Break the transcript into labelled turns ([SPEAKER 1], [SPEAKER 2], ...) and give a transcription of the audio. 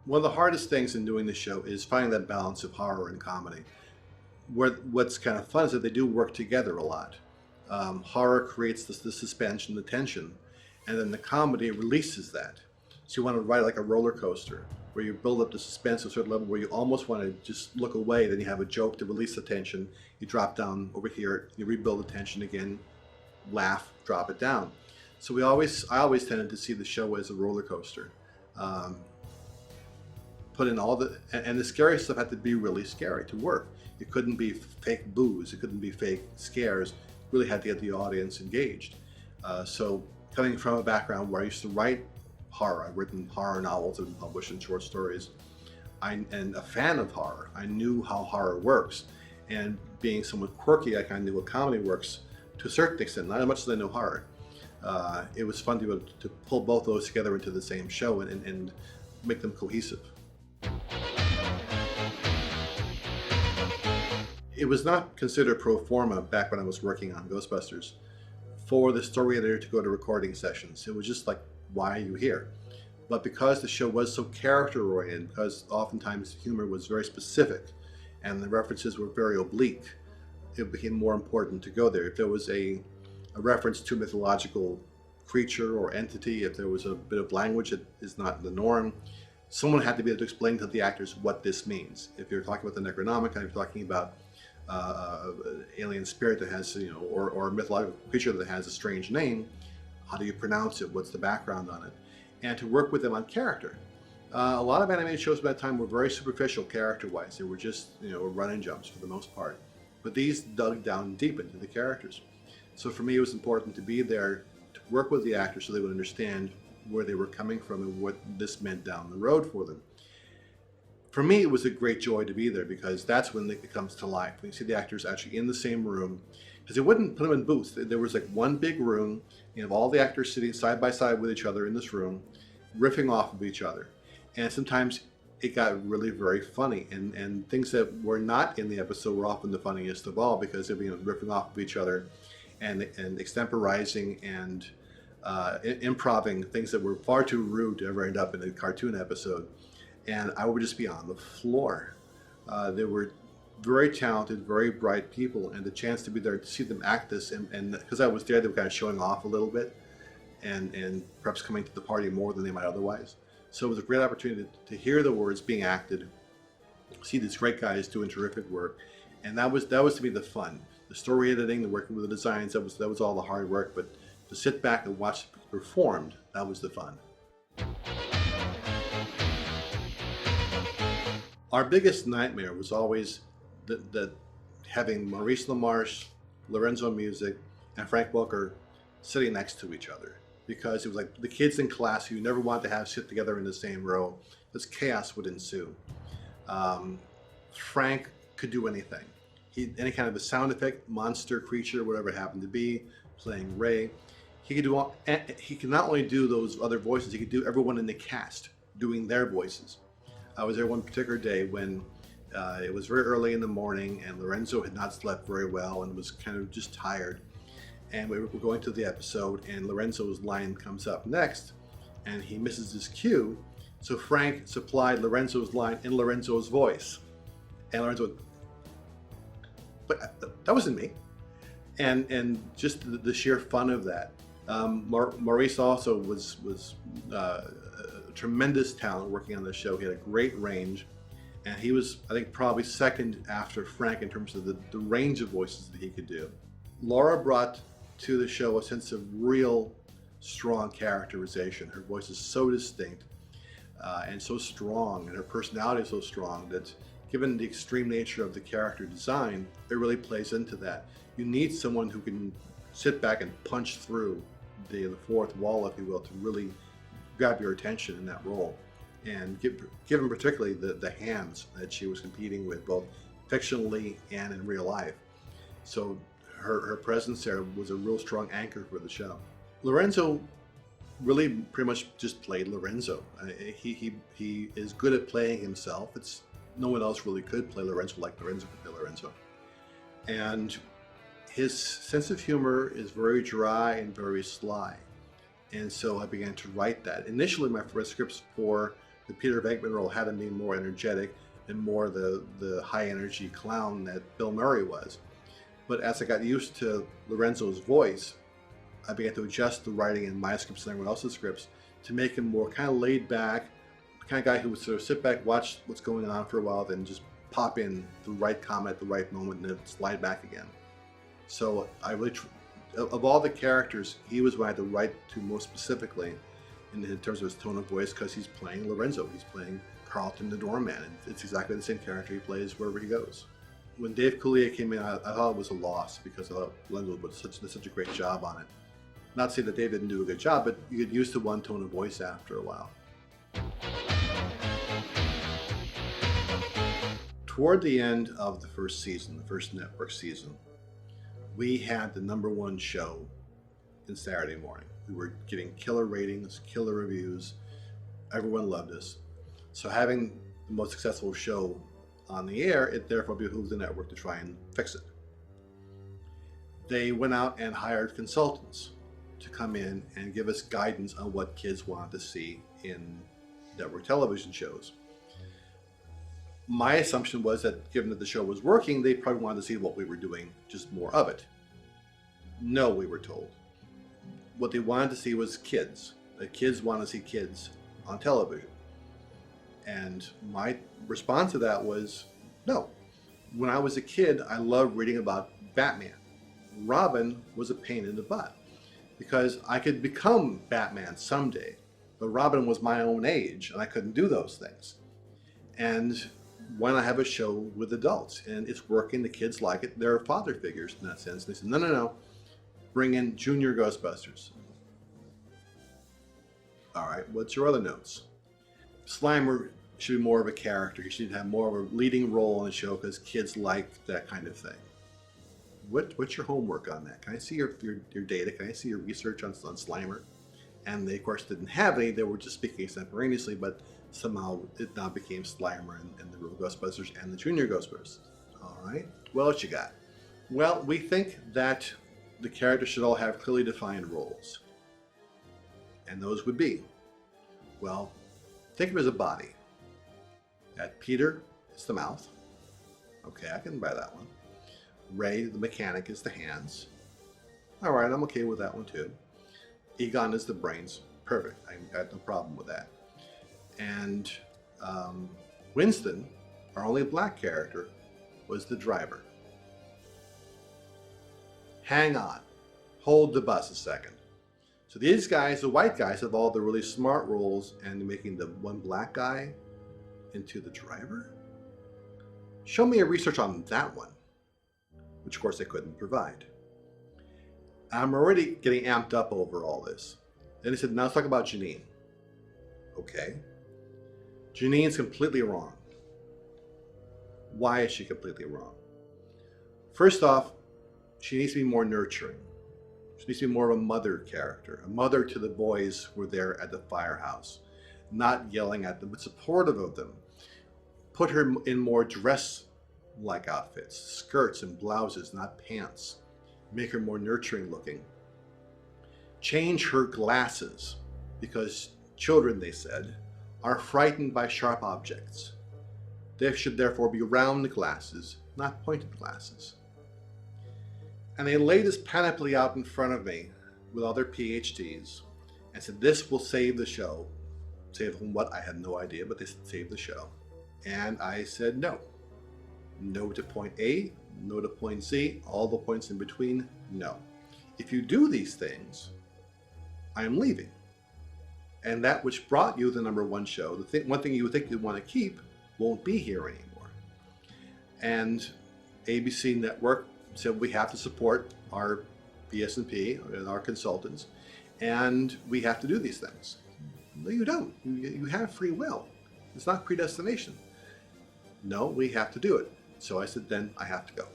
[SPEAKER 1] One of the hardest things in doing the show is finding that balance of horror and comedy. What's kind of fun is that they do work together a lot. Horror creates the suspense and the tension, and then the comedy releases that. So you want to ride like a roller coaster, where you build up the suspense to a certain level where you almost want to just look away. Then you have a joke to release the tension. You drop down over here, you rebuild the tension again, laugh, drop it down. So I always tended to see the show as a roller coaster. Um, Put in all and the scary stuff had to be really scary to work. It couldn't be fake boos. It couldn't be fake scares. Really had to get the audience engaged. So coming from a background where I used to write horror, I've written horror novels and published in short stories, and a fan of horror, I knew how horror works. And being somewhat quirky, I kind of knew what comedy works to a certain extent, not as much as I know horror. It was fun to be able to pull both those together into the same show and make them cohesive. It was not considered pro forma back when I was working on Ghostbusters for the story editor to go to recording sessions. It was just like, why are you here? But because the show was so character oriented, because oftentimes the humor was very specific and the references were very oblique, it became more important to go there. If there was a reference to mythological creature or entity, if there was a bit of language that is not the norm, someone had to be able to explain to the actors what this means. If you're talking about the Necronomicon, if you're talking about an alien spirit that has, or a mythological creature that has a strange name, how do you pronounce it? What's the background on it? And to work with them on character. A lot of animated shows by that time were very superficial character-wise. They were just, run and jumps for the most part. But these dug down deep into the characters. So for me, it was important to be there to work with the actors so they would understand where they were coming from and what this meant down the road for them. For me, it was a great joy to be there because that's when it comes to life. When you see the actors actually in the same room, because they wouldn't put them in booths. There was like one big room, you have all the actors sitting side by side with each other in this room, riffing off of each other. And sometimes it got really very funny, and things that were not in the episode were often the funniest of all because they'd be riffing off of each other and extemporizing and improving things that were far too rude to ever end up in a cartoon episode. And I would just be on the floor. They were very talented, very bright people, and the chance to be there to see them act this, and because I was there, they were kind of showing off a little bit, and perhaps coming to the party more than they might otherwise. So it was a great opportunity to hear the words being acted, see these great guys doing terrific work, and that was to me the fun. The story editing, the working with the designs, that was all the hard work, but to sit back and watch it performed, that was the fun. Our biggest nightmare was always that having Maurice LaMarche, Lorenzo Music, and Frank Welker sitting next to each other, because it was like the kids in class who you never wanted to have sit together in the same row. This chaos would ensue. Frank could do anything. Any kind of a sound effect, monster, creature, whatever it happened to be, playing Ray. He could do he could not only do those other voices, he could do everyone in the cast doing their voices. I was there one particular day when it was very early in the morning and Lorenzo had not slept very well and was kind of just tired. And we were going through the episode and Lorenzo's line comes up next and he misses his cue. So Frank supplied Lorenzo's line in Lorenzo's voice. And Lorenzo went, but that wasn't me. And just the sheer fun of that. Maurice also was a tremendous talent working on the show. He had a great range, and he was, I think, probably second after Frank in terms of the range of voices that he could do. Laura brought to the show a sense of real strong characterization. Her voice is so distinct and so strong, and her personality is so strong that given the extreme nature of the character design, it really plays into that. You need someone who can sit back and punch through the fourth wall, if you will, to really grab your attention in that role. And given particularly the hands that she was competing with, both fictionally and in real life. So her presence there was a real strong anchor for the show. Lorenzo really pretty much just played Lorenzo. He is good at playing himself. No one else really could play Lorenzo like Lorenzo could play Lorenzo. And his sense of humor is very dry and very sly. And so I began to write that. Initially, my first scripts for The Peter Venkman role had to be more energetic and more the high energy clown that Bill Murray was. But as I got used to Lorenzo's voice, I began to adjust the writing in my scripts and everyone else's scripts to make him more kind of laid back, the kind of guy who would sort of sit back, watch what's going on for a while, then just pop in the right comment at the right moment and then slide back again. So I really, of all the characters, he was what I had to write to most specifically in terms of his tone of voice, because he's playing Lorenzo, he's playing Carlton the doorman, and it's exactly the same character he plays wherever he goes. When Dave Coulier came in, I thought it was a loss because I thought Lorenzo did such a great job on it. Not to say that Dave didn't do a good job, but you get used to one tone of voice after a while. Toward the end of the first season, the first network season, we had the #1 show in Saturday morning. We were getting killer ratings, killer reviews. Everyone loved us. So having the most successful show on the air, it therefore behooved the network to try and fix it. They went out and hired consultants to come in and give us guidance on what kids wanted to see in network television shows. My assumption was that given that the show was working, they probably wanted to see what we were doing, just more of it. No, we were told. What they wanted to see was kids. The kids want to see kids on television. And my response to that was, no. When I was a kid, I loved reading about Batman. Robin was a pain in the butt because I could become Batman someday, but Robin was my own age and I couldn't do those things. And why not have a show with adults? And it's working, the kids like it, they're father figures in that sense. And they said, no, bring in Junior Ghostbusters. All right, what's your other notes? Slimer should be more of a character. He should have more of a leading role in the show because kids like that kind of thing. What's your homework on that? Can I see your data? Can I see your research on Slimer? And they, of course, didn't have any. They were just speaking extemporaneously, but somehow it now became Slimer and the real Ghostbusters and the Junior Ghostbusters. All right, what you got? Well, we think that the characters should all have clearly defined roles. And those would be, well, think of it as a body. That Peter is the mouth. Okay, I can buy that one. Ray, the mechanic, is the hands. All right, I'm okay with that one too. Egon is the brains. Perfect, I got no problem with that. And Winston, our only black character, was the driver. Hang on, hold the bus a second. So these guys, the white guys, have all the really smart roles and making the one black guy into the driver? Show me a research on that one, which of course they couldn't provide. I'm already getting amped up over all this. Then he said, now let's talk about Janine. Okay. Janine's completely wrong. Why is she completely wrong? First off, she needs to be more nurturing. She needs to be more of a mother character, a mother to the boys who were there at the firehouse, not yelling at them, but supportive of them. Put her in more dress-like outfits, skirts and blouses, not pants. Make her more nurturing looking. Change her glasses, because children, they said, are frightened by sharp objects. There should therefore be round glasses, not pointed glasses. And they laid this panoply out in front of me with other PhDs and said, this will save the show. Save from what? I had no idea, but they said save the show. And I said no. No to point A, no to point Z, all the points in between, no. If you do these things, I am leaving. And that which brought you the #1 show, one thing you would think you'd want to keep, won't be here anymore. And ABC Network said we have to support our BS&P and our consultants, and we have to do these things. No, you don't. You have free will. It's not predestination. No, we have to do it. So I said, then I have to go.